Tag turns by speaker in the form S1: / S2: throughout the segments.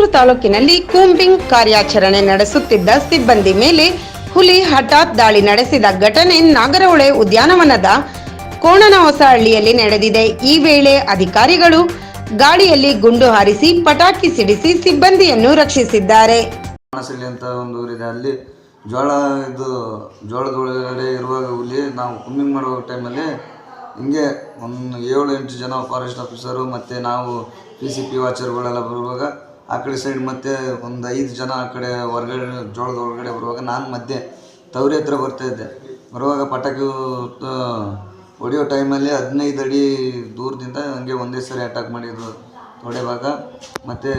S1: ಲಿಂಗಸೂರು ತಾಲೂಕಿನಲ್ಲಿ ಕೂಂಬಿಂಗ್ ಕಾರ್ಯಾಚರಣೆ ನಡೆಸುತ್ತಿದ್ದ ಸಿಬ್ಬಂದಿ ಮೇಲೆ ಹುಲಿ ಹಠಾತ್ ದಾಳಿ ನಡೆಸಿದ ಘಟನೆ ನಾಗರಹೊಳೆ ಉದ್ಯಾನವನದ ಕೋಣನಹೊಸಹಳ್ಳಿಯಲ್ಲಿ ನಡೆದಿದೆ. ಈ ವೇಳೆ ಅಧಿಕಾರಿಗಳು ಗಾಳಿಯಲ್ಲಿ ಗುಂಡು ಹಾರಿಸಿ ಪಟಾಕಿ ಸಿಡಿಸಿ ಸಿಬ್ಬಂದಿಯನ್ನು ರಕ್ಷಿಸಿದ್ದಾರೆ.
S2: ಅಂತ ಒಂದು ಊರಿದೆ, ಅಲ್ಲಿ ಜೋಳದ ಒಳಗಡೆ ಇರುವಾಗ ಹುಲಿ ನಾವು ಕೂಂಬಿಂಗ್ ಮಾಡುವ ಟೈಮಲ್ಲಿ ಹಿಂಗೆ ಒಂದು 7-8 ಜನ ಫಾರೆಸ್ಟ್ ಆಫೀಸರು ಮತ್ತು ನಾವು PCP ವಾಚರ್ಗಳೆಲ್ಲ ಬರುವಾಗ ಆ ಕಡೆ ಸೈಡ್ ಮತ್ತು ಒಂದು 5 ಜನ ಆ ಕಡೆ ಹೊರಗಡೆ ಜೋಳದ ಒಳಗಡೆ ಬರುವಾಗ ನಾನು ಮಧ್ಯೆ ತವರಿ ಹತ್ರ ಬರ್ತಾಯಿದ್ದೆ. ಬರುವಾಗ ಪಟಾಕಿ ಹೊಡೆಯೋ ಟೈಮಲ್ಲಿ 15 ಅಡಿ ದೂರದಿಂದ ಹಂಗೆ ಒಂದೇ ಸರಿ ಅಟ್ಯಾಕ್ ಮಾಡಿದ್ರು ತೊಡೆ ಭಾಗ, ಮತ್ತು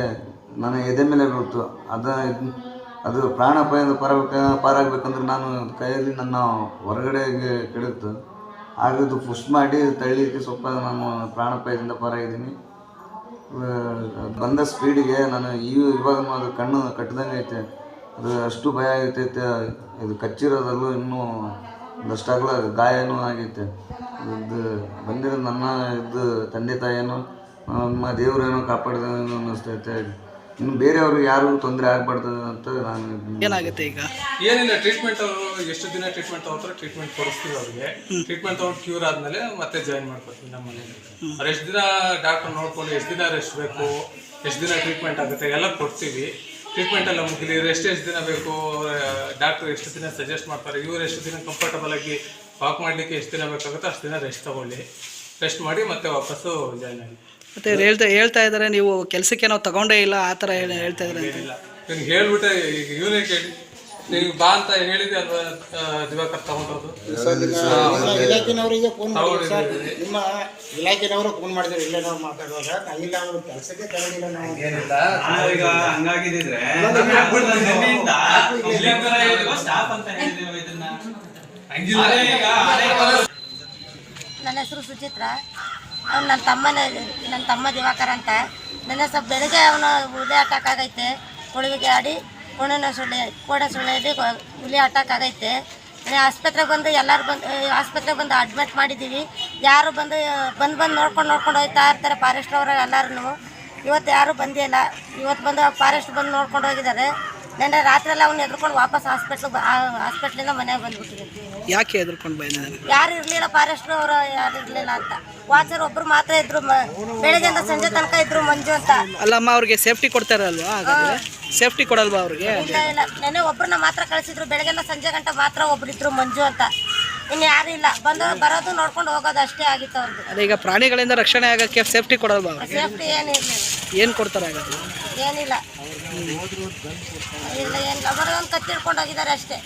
S2: ನನ್ನ ಎದೆ ಮೇಲೆ ಬಿಡ್ತು. ಅದು ಪ್ರಾಣಾಪಾಯದ ಪಾರಾಗಬೇಕಂದ್ರೆ ನಾನು ಕೈಯಲ್ಲಿ ನನ್ನ ಹೊರಗಡೆ ಕೆಡುತ್ತು. ಆಗದು ಪುಷ್ ಮಾಡಿ ತಳ್ಳಿಕ್ಕೆ ಸ್ವಲ್ಪ ನಾನು ಪ್ರಾಣಾಪಾಯದಿಂದ ಪಾರಾಗಿದ್ದೀನಿ. ಬಂದ ಸ್ಪೀಡಿಗೆ ನಾನು ಇವಾಗ ಅದು ಕಣ್ಣು ಕಟ್ಟಿದಂಗೆ ಐತೆ, ಅದು ಅಷ್ಟು ಭಯ ಆಗೈತೆ. ಇದು ಕಚ್ಚಿರೋದಲ್ಲೂ ಇನ್ನೂ ಒಂದಷ್ಟಾಗಲ ಗಾಯನೂ ಆಗೈತೆ. ಇದು ಬಂದಿರೋ ನನ್ನ ತಂದೆ ತಾಯಿಯನ್ನು ನಮ್ಮ ದೇವರೇನೋ ಕಾಪಾಡಿದೇನೋ ಅನ್ನಿಸ್ತೈತೆ. ಇನ್ನು ಬೇರೆಯವ್ರಿಗೆ ಯಾರಿಗೂ ತೊಂದರೆ ಆಗಬಾರ್ದು ಅಂತ ನಾನು.
S3: ಏನಾಗುತ್ತೆ ಈಗ?
S4: ಏನಿಲ್ಲ, ಟ್ರೀಟ್ಮೆಂಟ್ ಅವರು ಎಷ್ಟು ದಿನ ಟ್ರೀಟ್ಮೆಂಟ್ ತಗೋತಾರೆ, ಟ್ರೀಟ್ಮೆಂಟ್ ಕೊಡಿಸ್ತೀವಿ ಅವ್ರಿಗೆ. ಟ್ರೀಟ್ಮೆಂಟ್ ತಗೊಂಡು ಕ್ಯೂರ್ ಆದಮೇಲೆ ಮತ್ತೆ ಜಾಯಿನ್ ಮಾಡ್ಕೊತೀವಿ ನಮ್ಮ ಮನೇಲಿ. ಅವ್ರು ಎಷ್ಟು ದಿನ ಡಾಕ್ಟರ್ ನೋಡ್ಕೊಂಡು ಎಷ್ಟು ದಿನ ರೆಸ್ಟ್ ಬೇಕು, ಎಷ್ಟು ದಿನ ಟ್ರೀಟ್ಮೆಂಟ್ ಆಗುತ್ತೆ ಎಲ್ಲ ಕೊಡ್ತೀವಿ. ಟ್ರೀಟ್ಮೆಂಟ್ ಎಲ್ಲ ಮುಗಿಲಿ, ರೆಸ್ಟ್ ಎಷ್ಟು ದಿನ ಬೇಕು, ಡಾಕ್ಟರ್ ಎಷ್ಟು ದಿನ ಸಜೆಸ್ಟ್ ಮಾಡ್ತಾರೆ, ಇವ್ರು ಎಷ್ಟು ದಿನ ಕಂಫರ್ಟಬಲ್ ಆಗಿ ವಾಕ್ ಮಾಡಲಿಕ್ಕೆ ಎಷ್ಟು ದಿನ ಬೇಕಾಗುತ್ತೆ ಅಷ್ಟು ದಿನ ರೆಸ್ಟ್ ತೊಗೊಳ್ಳಿ. ರೆಸ್ಟ್ ಮಾಡಿ ಮತ್ತೆ ವಾಪಸ್ಸು ಜಾಯಿನ್ ಆಗಿ.
S3: ಮತ್ತೆ ಹೇಳ್ತಾ ಇದ್ದಾರೆ ನೀವು ಕೆಲಸಕ್ಕೆ ನಾವು ತಗೊಂಡೇ ಇಲ್ಲ ಆ ಥರ ಹೇಳ್ತಾ ಇದ್ದಾರೆ.
S4: ಏನಿಲ್ಲ, ಇವ್ನು ಹೇಳ್ಬಿಟ್ಟೆ ಈಗ ಇವನೇ ಕೇಳಿ ನೀವು ಬಾ ಅಂತ ಹೇಳಿದೆ ಅಲ್ವಾ ದಿವಾಕರ್ ತಗೊಂಡೋದು.
S5: ಇಲಾಖೆನವರಿಗೆ ಫೋನ್ ಮಾಡಿದ್ವಿ ಸರ್, ನಿಮ್ಮ ಇಲಾಖೆನವರು ಫೋನ್ ಮಾಡಿದ್ರು. ಇಲ್ಲ ನಾವು ಮಾತಾಡುವಾಗ ಇಲ್ಲ ಅವರು ಕೆಲಸಕ್ಕೆ ತಗೊಂಡಿಲ್ಲ. ನಾವು
S6: ಈಗ ಹಂಗಾಗಿದ್ರೆ ಸ್ಟಾಫ್ ಅಂತ ಹೇಳಿದ್ದೇವೆ ಇದನ್ನ.
S7: ನನ್ನ ಹೆಸರು ಸುಚಿತ್ರಾ, ಅವ್ನು ನನ್ನ ತಮ್ಮ ದಿವಾಕರ್ ಅಂತ. ನನ್ನ ಸ್ವಲ್ಪ ಬೆಳಗ್ಗೆ ಅವನು ಹುಲಿ ಅಟ್ಯಾಕ್ ಆಗೈತೆ, ಕೊಳವಿಗೆ ಆಡಿ ಕೋಣೆ ಸುಳ್ಳೆಯಲ್ಲಿ ಹುಲಿ ಅಟ್ಯಾಕ್ ಆಗೈತೆ. ಆಸ್ಪತ್ರೆಗೆ ಬಂದು ಆಸ್ಪತ್ರೆಗೆ ಬಂದು ಅಡ್ಮಿಟ್ ಮಾಡಿದ್ದೀವಿ. ಯಾರು ಬಂದು ನೋಡ್ಕೊಂಡು ಹೋಗ್ತಾ ಇರ್ತಾರೆ ಫಾರೆಸ್ಟ್ ಅವರು ಎಲ್ಲರೂ. ಇವತ್ತು ಯಾರೂ ಬಂದಿಲ್ಲ. ಇವತ್ತು ಬಂದು ಫಾರೆಸ್ಟ್ ಬಂದು ನೋಡ್ಕೊಂಡು ಹೋಗಿದ್ದಾರೆ. ನೆನ್ನೆ ರಾತ್ರಿ ಎಲ್ಲ ಅವ್ನು ಎದ್ಕೊಂಡು ವಾಪಸ್ ಹಾಸ್ಪಿಟ್ಲಿಂದ ಮನೆಗೆ ಬಂದ್ಬಿಟ್ಟಿದ್ದೀವಿ.
S3: ಯಾಕೆ ಎದ್ಕೊಂಡು ಬಂದಿದ್ದಾರೆ?
S7: ಯಾರು ಇರಲಿಲ್ಲ, ಫಾರೆಸ್ಟ್ ಅವರು ಯಾರು ಇರಲಿಲ್ಲ ಅಂತ. ವಾಚರ್ ಒಬ್ರು ಮಾತ್ರ ಇದ್ರು, ಬೆಳಗ್ಗೆಯಿಂದ ಸಂಜೆ ತನಕ ಇದ್ರು, ಮಂಜು ಅಂತ.
S3: ಅಲ್ಲಮ್ಮ, ಅವ್ರಿಗೆ ಸೇಫ್ಟಿ ಕೊಡ್ತಾರಲ್ವಾ? ಸೇಫ್ಟಿ ಕೊಡಲ್ವಾ ಅವ್ರಿಗೆ?
S7: ಇಲ್ಲ, ನೆನ್ನೆ ಒಬ್ರನ್ನ ಮಾತ್ರ ಕಳಿಸಿದ್ರು, ಬೆಳಗ್ಗೆಯಿಂದ ಸಂಜೆ ಗಂಟೆ ಮಾತ್ರ ಒಬ್ರು ಇದ್ರು, ಮಂಜು ಅಂತ. ಇನ್ನು ಯಾರು ಇಲ್ಲ, ಬರೋದು ನೋಡ್ಕೊಂಡು ಹೋಗೋದು ಅಷ್ಟೇ ಆಗಿತ್ತು ಅವ್ರದ್ದು.
S3: ಅದೇ ಈಗ ಪ್ರಾಣಿಗಳಿಂದ ರಕ್ಷಣೆ ಆಗಕ್ಕೆ ಸೇಫ್ಟಿ ಕೊಡಲ್ವಾ?
S7: ಸೇಫ್ಟಿ ಏನಿರಲಿಲ್ಲ.
S3: ಏನು ಕೊಡ್ತಾರೆ ಆಗೋದು?
S7: ಏನಿಲ್ಲ, ಏನಿಲ್ಲ, ಬರೋದೊಂದು ಕತ್ತಿ ಹಿಡ್ಕೊಂಡು ಹೋಗಿದ್ದಾರೆ ಅಷ್ಟೇ.